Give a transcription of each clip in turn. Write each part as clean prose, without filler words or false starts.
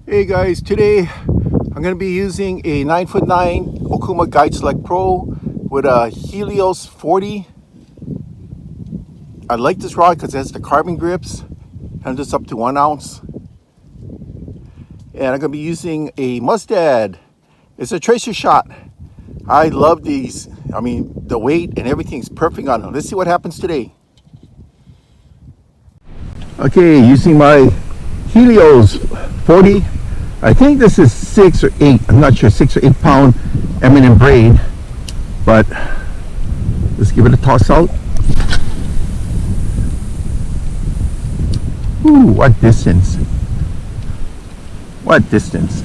Hey guys, today I'm going to be using a 9'9" Okuma Guide Select Pro with a Helios 40. I like this rod because it has the carbon grips, handles up to 1 ounce. And I'm going to be using a Mustad. It's a Tracershot. I love these. I mean, the weight and everything's perfect on them. Let's see what happens today. Okay, using my Helios 40. I think this is 6 or 8, I'm not sure, 6 or 8 pound eminent braid, but let's give it a toss out. Ooh, what distance. What distance.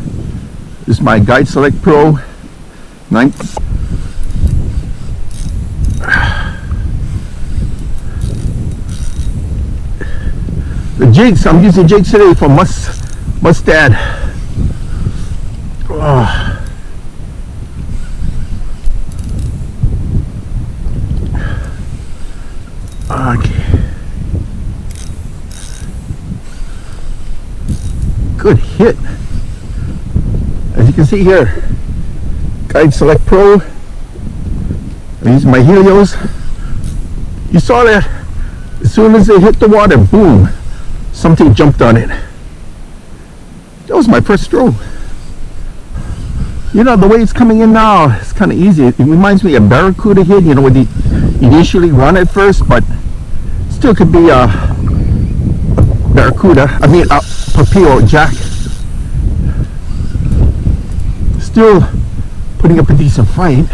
This is my Guide Select Pro 9. The jigs, I'm using jigs today from Mustad. Oh. Okay. Good hit. As you can see here, Guide Select Pro. I'm using my Helios. You saw that as soon as they hit the water, boom, something jumped on it. That was my first throw. You know, the way it's coming in now, it's kind of easy. It reminds me of Barracuda hit, you know, where you initially run at first, but still could be a Barracuda, I mean a Papi'o jack. Still putting up a decent fight.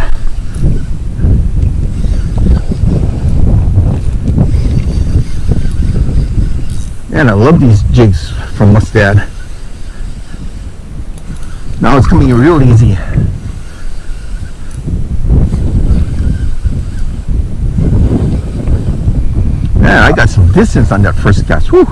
Man, I love these jigs from Mustad. Now it's coming real easy. Man, I got some distance on that first cast. Whew.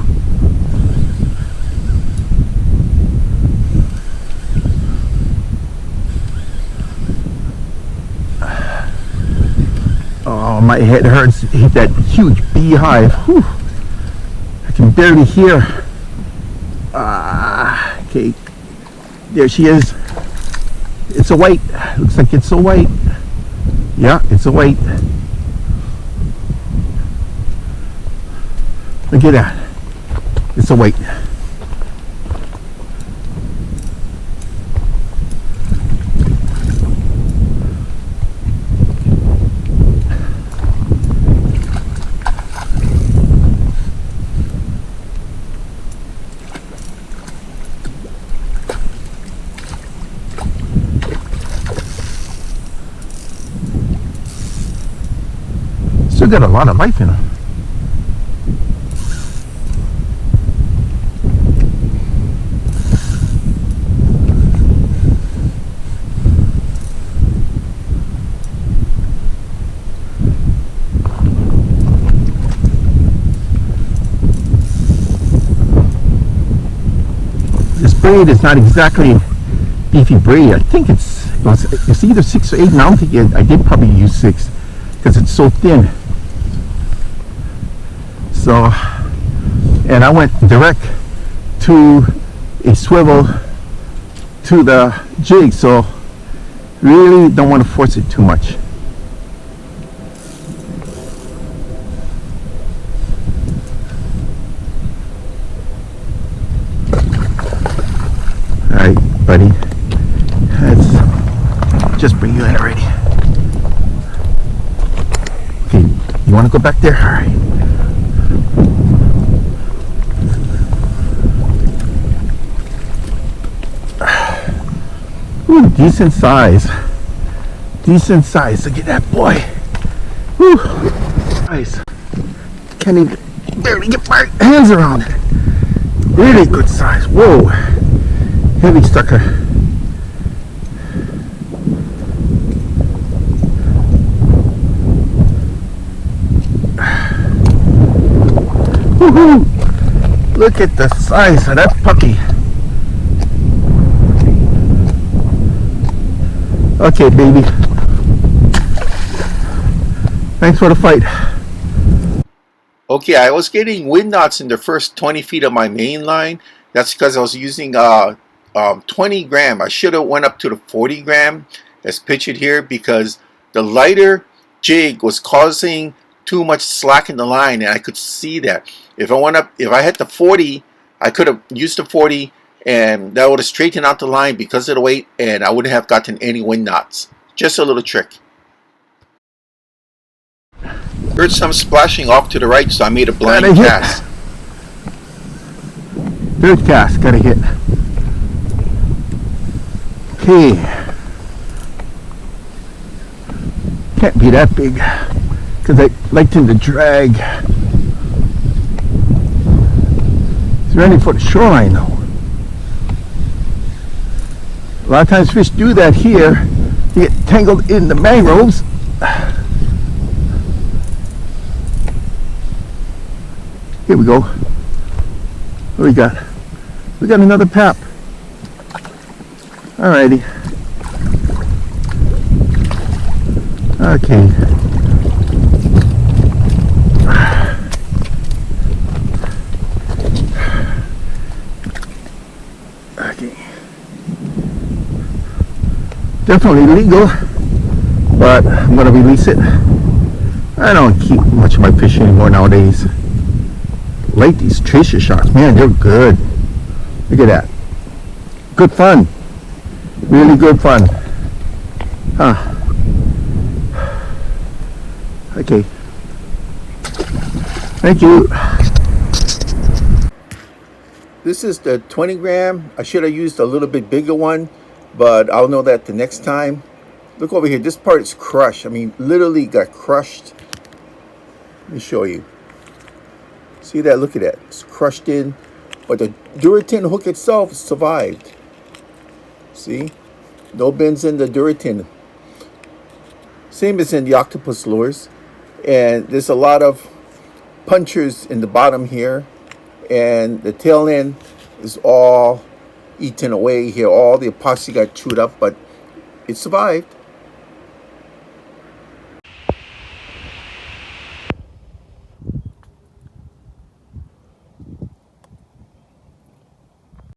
Oh, my head hurts. Hit that huge beehive. Whew. I can barely hear. Okay. There she is. It's a white. Looks like it's a white. Yeah, it's a white. Look at that. It's a white. Still got a lot of life in her. This braid is not exactly beefy braid. I think it's either 6 or 8. Now I did probably use 6 because it's so thin. So, and I went direct to a swivel to the jig, so really don't want to force it too much. Alright, buddy, let's just bring you in already. Okay, you want to go back there? Alright. Ooh, decent size. Decent size. Look at that boy. Whew. Nice. Can't even barely get my hands around it. Really good size. Whoa. Heavy sucker. Woohoo! Look at the size of that puppy. Okay, baby. Thanks for the fight. Okay, I was getting wind knots in the first 20 feet of my main line. That's because I was using 20 gram. I should have went up to the 40 gram as pictured here, because the lighter jig was causing too much slack in the line, and I could see that. If I had the 40, I could have used the 40, and that would have straightened out the line because of the weight, and I wouldn't have gotten any wind knots. Just a little trick. Heard some splashing off to the right, so I made a blind cast. Third cast, gotta hit. Okay. Can't be that big, because I like them to drag. It's ready for the shoreline though. A lot of times fish do that here. They get tangled in the mangroves. Here we go. What do we got? We got another pap. Alrighty. Okay. Okay. Definitely legal, but I'm gonna release it. I don't keep much of my fish anymore nowadays. Like these Tracershots, man, they're good. Look at that. Good fun. Really good fun. Huh. Okay. Thank you. This is the 20 gram. I should have used a little bit bigger one, but I'll know that the next time. Look over here. This part is crushed. I mean, literally got crushed. Let me show you. See that? Look at that. It's crushed in. But the Duratin hook itself survived. See? No bends in the Duratin. Same as in the octopus lures. And there's a lot of punchers in the bottom here. And the tail end is all eaten away here. All the epoxy got chewed up, but it survived.